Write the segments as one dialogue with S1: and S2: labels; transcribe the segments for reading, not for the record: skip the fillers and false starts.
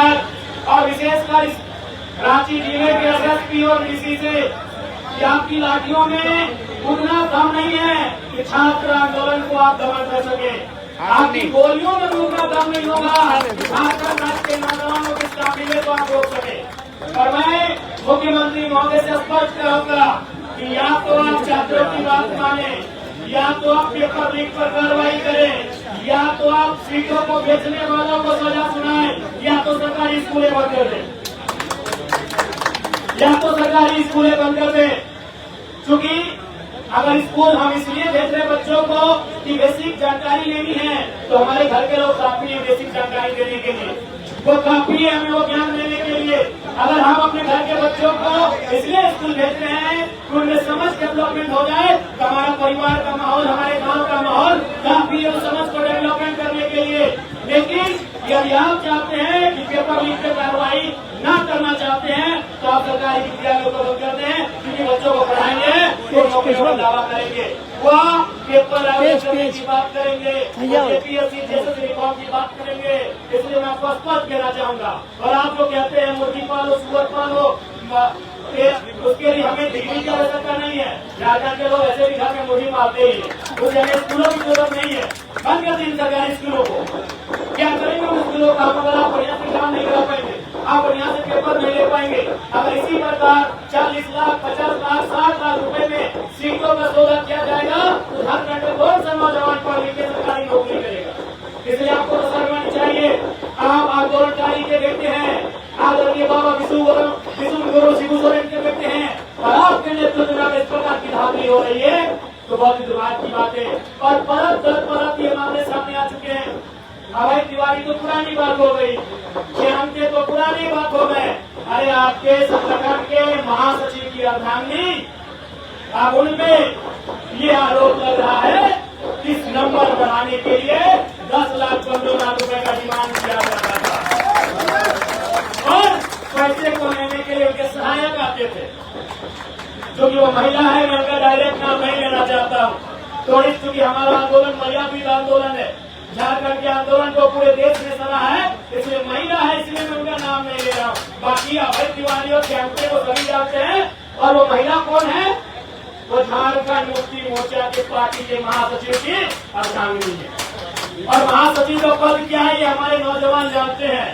S1: सरकार और विशेषकर इस रांची जिले के एसएसपी और डीसी से कि आपकी लाठियों में उतना दम नहीं है कि छात्र आंदोलन को आप दमन कर सके। आपकी गोलियों में भी उतना दम नहीं होगा छात्र राज्य के नौजवानों के काफिले को आप रोक सके। और मैं मुख्यमंत्री महोदय से स्पष्ट कहूंगा कि या तो आप छात्रों की बात माने, या तो आप पेपर लीक पर कार्रवाई करें, या तो आप सीटों को बेचने वालों को सजा सुनाएं, या तो सरकारी स्कूलें बंद कर दें, या तो सरकारी स्कूलें बंद कर दें। क्योंकि अगर स्कूल हम इसलिए भेज रहे बच्चों को कि बेसिक जानकारी लेनी है, तो हमारे घर के लोग काफी है बेसिक जानकारी देने के लिए, वो काफी है हमें वो ज्ञान देने के लिए। अगर हम अपने घर के बच्चों को इसलिए स्कूल भेज रहे हैं कि उनमें समझ डेवलपमेंट हो जाए, तो हमारा परिवार का माहौल, हमारे गांव का माहौल काफी है समझ को डेवलपमेंट करने के लिए। लेकिन यदि आप चाहते हैं कि पेपर लीक पर कार्रवाई न करना चाहते हैं, तो आप सरकारी विद्यालयों को बंद कर दें, क्योंकि बच्चों को पढ़ाएंगे तो नौकरियों का दावा करेंगे, वह पेपर करने की बात करेंगे, जेपीएससी जैसे रिफॉर्म की बात करेंगे। इसलिए मैं आपको स्पष्ट कहना चाहूंगा। और आप जो कहते हैं मुर्गी पालो, सुअर पालो, उसके लिए हमें डिग्री की आवश्यकता नहीं है। झारखंड के लोग ऐसे भी घर में मुर्गी मारते ही है, उस जगह स्कूलों की जरूरत नहीं है। बंद कर दें सरकारी स्कूलों को। क्या करेंगे उन स्कूलों का? अगर आप बढ़िया से काम नहीं कर पाएंगे, आप बढ़िया से पेपर नहीं ले पाएंगे। अगर इसी प्रकार 40 लाख, 50 लाख, 60 लाख रुपए में सीटों का सौदा किया जाएगा, तो झारखंड में कौन सा नौजवान पढ़ लिख के सरकारी नौकरी करेगा? इसलिए आपको तो शर्मानी चाहिए। आप आंदोलनकारी के बेटे हैं, आदरणीय बाबा विष्णु गुरु शिबू सोरेन के बेटे हैं, और आपके नेतृत्व में इस प्रकार की धांधली हो रही है, तो बहुत ही दुर्भाग्य की बात है। और परत दर परत ये मामले सामने आ चुके हैं। अभय तिवारी तो पुरानी बात हो गई, अंत्य तो पुरानी बात हो गए। अरे आपके संगठन के महासचिव की अर्धांगिनी, अब उनमें ये आरोप लग रहा है कि इस नंबर बढ़ाने के लिए 10 लाख 15 लाख रुपए का डिमांड किया जा रहा था, और पैसे को लेने के लिए उनके सहायक आते थे। जो कि वो महिला है, मैं उनका डायरेक्ट नाम नहीं लेना चाहता हूँ। तो चूंकि हमारा आंदोलन मर्यादित आंदोलन है, झारखंड के आंदोलन को पूरे देश ने सराहा है, इसलिए महिला है, इसलिए मैं उनका नाम नहीं ले रहा हूँ। बाकी अभय तिवारी और कैंपे को सभी जानते हैं। और वो महिला कौन है? वो झारखंड मुक्ति मोर्चा के पार्टी के महासचिव की अर्धांगिनी है। और महासचिव का पद क्या है, ये हमारे नौजवान जानते हैं।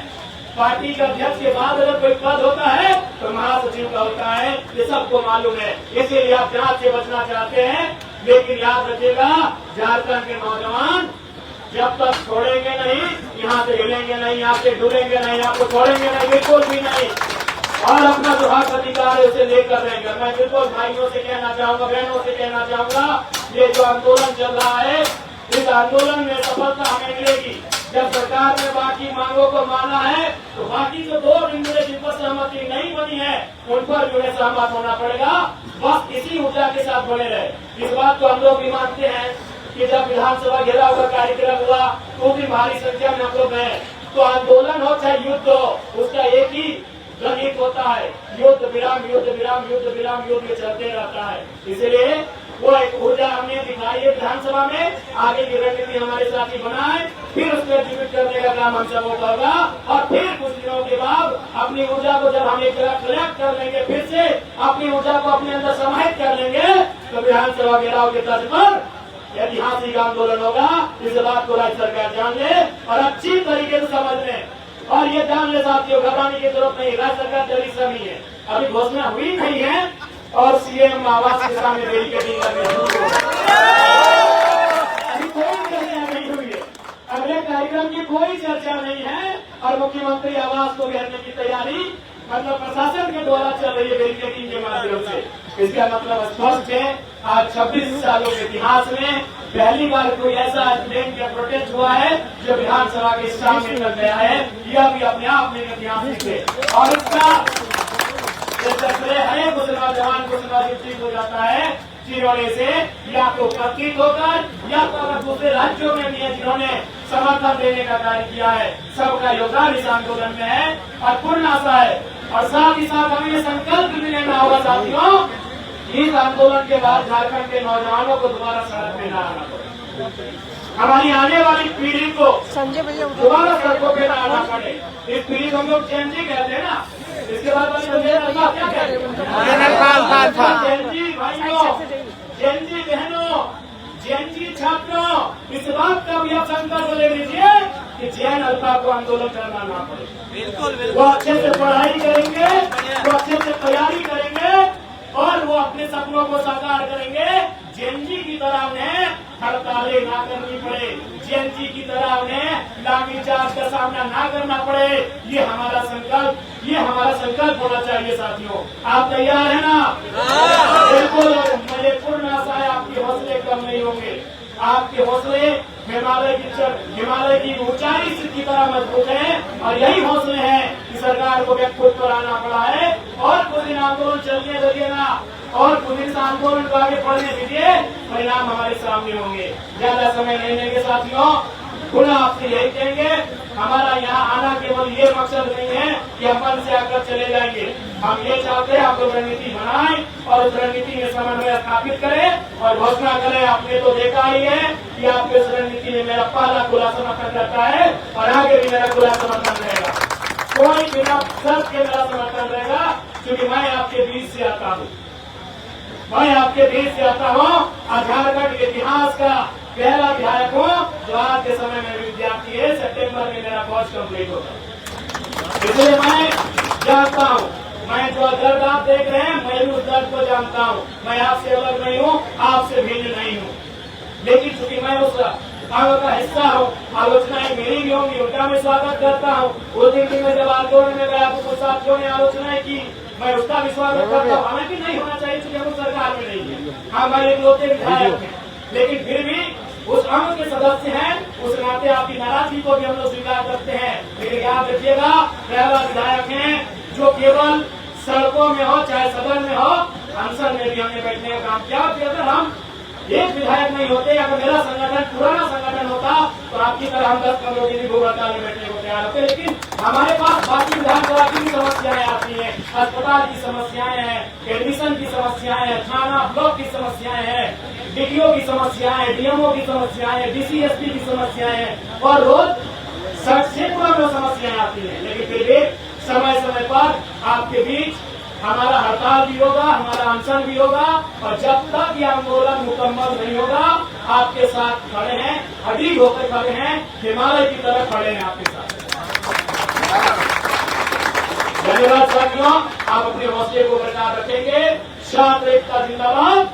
S1: पार्टी का अध्यक्ष के बाद अगर कोई पद होता है तो महासचिव का होता है, ये सबको मालूम है। इसीलिए आप जांच से बचना चाहते हैं, लेकिन याद रखिएगा, झारखंड के नौजवान जब तक छोड़ेंगे नहीं, यहाँ से हिलेंगे नहीं, यहाँ से डूबेंगे नहीं, आपको छोड़ेंगे नहीं, बिल्कुल भी नहीं। और अपना जो हक अधिकार है उसे लेकर रहेंगे। मैं बिल्कुल भाइयों से कहना चाहूंगा, बहनों से कहना चाहूंगा, ये जो आंदोलन चल रहा है, इस आंदोलन में सफलता हमें मिलेगी जब सरकार ने बाकी मांगों को माना है, तो बाकी जो 2 बिंदु जिन पर सहमति नहीं बनी है, उन पर जो है सहमत होना पड़ेगा। बस इसी ऊर्जा के साथ बने रहे। इस बात को हम लोग भी मानते हैं कि जब विधानसभा घेराव का कार्यक्रम हुआ, तो भी भारी संख्या में हम लोग गए। तो आंदोलन हो चाहे युद्ध हो, उसका एक ही गणित होता है, युद्ध विराम, युद्ध विराम, युद्ध विराम, युद्ध चलते रहता है। इसलिए वो एक ऊर्जा हमने दिखाई है विधानसभा में, आगे की रणनीति हमारे साथी बनाए, फिर उसको एग्जीक्यूट करने का काम हम सबको होगा। और फिर कुछ दिनों के बाद अपनी ऊर्जा को जब हम एक जगह कलेक्ट कर लेंगे, फिर से अपनी ऊर्जा को अपने अंदर समाहित कर लेंगे, तो विधानसभा घेराव के तर्ज पर ऐतिहासिक आंदोलन होगा। इस बात को राज्य सरकार जान ले और अच्छी तरीके से समझ ले। और ये जान ले साथियों, घबराने की जरूरत नहीं, राज्य सरकार जल्दी सभी है, अभी घोषणा हुई नहीं है, और सीएम आवास के सामने बैरिकेडिंग करने अभी कोई चर्चा नहीं हुई है, अगले कार्यक्रम की कोई चर्चा नहीं है। और मुख्यमंत्री आवास को घेरने की तैयारी मतलब प्रशासन के द्वारा चल रही है बैरिकेडिंग के माध्यम से। इसका मतलब स्पष्ट है, आज 26 सालों के इतिहास में पहली बार कोई ऐसा स्टूडेंट या प्रोटेस्ट हुआ है जो विधानसभा के सामने कर गया है। यह भी अपने आप में ऐतिहासिक है, और इसका है कुछ नौजवान कुछ नौजवान हो जाता है जिन्होंने से या तो प्रतीत होकर या तो अगर दूसरे राज्यों में भी है जिन्होंने समर्थन देने का कार्य किया है। सबका योगदान इस आंदोलन में है और पूर्ण आशा है। और साथ ही साथ हमें संकल्प भी लेना होगा साथियों, इस आंदोलन के बाद झारखंड के नौजवानों को दोबारा सड़क में न आना पड़े। हमारी आने वाली पीढ़ी को
S2: संजय भैया
S1: दोबारा सड़कों पे ना आना पड़े। इस पीढ़ी को हम लोग जेनजी कहते हैं ना। इसके बाद वाली जनरेशन क्या कहते हैं? जेनजी भाइयों, जेनजी बहनों, जेनजी छात्रों, इस बात का भी आप संकल्प ले लीजिए कि जैन अल्पा को आंदोलन करना ना पड़े।
S3: बिल्कुल
S1: वो अच्छे से पढ़ाई करेंगे, वो अच्छे से तैयारी करेंगे और वो अपने सपनों को साकार करेंगे। जेएनजी की तरह उन्हें हड़तालें ना करनी पड़े, जेएनजी की तरह उन्हें लाठीचार्ज का सामना ना करना पड़े। ये हमारा संकल्प होना चाहिए साथियों। आप तैयार है ना? बिल्कुल। मुझे पूर्ण आशा है आपके हौसले कम नहीं होंगे। आपके हौसले हिमालय की ऊंचाई की तरह मजबूत हैं और यही हौसले हैं कि सरकार को खुद पर आना पड़ा है। और कुछ दिन आंदोलन चलने दीजिए ना, और कुछ दिन आंदोलन को आगे बढ़ने दीजिए, परिणाम हमारे सामने होंगे। ज्यादा समय नहीं लेंगे साथियों। पुनः आपसे यही कहेंगे, हमारा यहाँ आना केवल ये मकसद नहीं है कि हम मन से आकर चले जाएंगे। हम ये चाहते हैं आप लोग रणनीति बनाएं और उस रणनीति में समन्वय स्थापित करें और घोषणा करें। आपने तो देखा ही है कि आपके इस रणनीति में मेरा पहला खुला समर्थन रहता है और आगे भी मेरा खुला समर्थन रहेगा। कोई बिना शर्त के मेरा समर्थन रहेगा, क्योंकि मैं आपके बीच से आता हूँ। मैं आपके बीच से आता हूँ और झारखंड के इतिहास का पहला विधायक हूँ जो आज के समय में विद्यार्थी है। सितंबर में मेरा कोर्स कंप्लीट होगा। इसलिए मैं जानता हूँ, मैं जो दर्द आप देख रहे हैं, मैं भी उस दर्द को जानता हूँ। मैं आपसे अलग नहीं हूँ, आपसे भिन्न नहीं हूँ, लेकिन चूंकि मैं उस अंग का हिस्सा हूँ, आलोचनाएं मेरी भी होंगी, उनका मैं स्वागत करता हूँ। उस दिन में जब आंदोलन में गया तो कुछ साथियों ने आलोचनाएं की, मैं उसका भी स्वागत करता हूँ। हालांकि नहीं होना चाहिए क्योंकि हम सरकार में नहीं है, हाँ मैं एक लोटे विधायक हैं, लेकिन फिर भी उस अंग के सदस्य हैं, उस नाते आपकी नाराजगी को भी हम लोग स्वीकार करते हैं। लेकिन याद रखिएगा, पहला विधायक है जो केवल सड़कों में हो चाहे सदन में हो, संसद में भी हमने बैठने का काम किया। अगर हम एक विधायक नहीं होते, अगर मेरा संगठन पुराना संगठन होता तो आपकी तरह हम 10-15 दिन भूख हड़ताल में बैठने को तैयार होते। लेकिन हमारे पास बाकी विधानसभा की भी समस्याएं आती हैं, अस्पताल की समस्याएं हैं, एडमिशन की समस्याएं हैं, थाना ब्लॉक की समस्याएं हैं, डीटीओ की समस्याएं, डीएमओ की समस्याएं, डीसीएसपी की समस्याएं हैं और रोज सैकड़ों में समस्याएं आती हैं। लेकिन फिर भी समय समय पर आपके बीच हमारा हड़ताल भी होगा, हमारा अनशन भी होगा और जब तक ये आंदोलन मुकम्मल नहीं होगा आपके साथ खड़े हैं, अडिग होकर खड़े हैं, हिमालय की तरह खड़े हैं आपके साथ। धन्यवाद साथियों, आप अपने हौसले को बरकरार रखेंगे। छात्र एकता जिंदाबाद।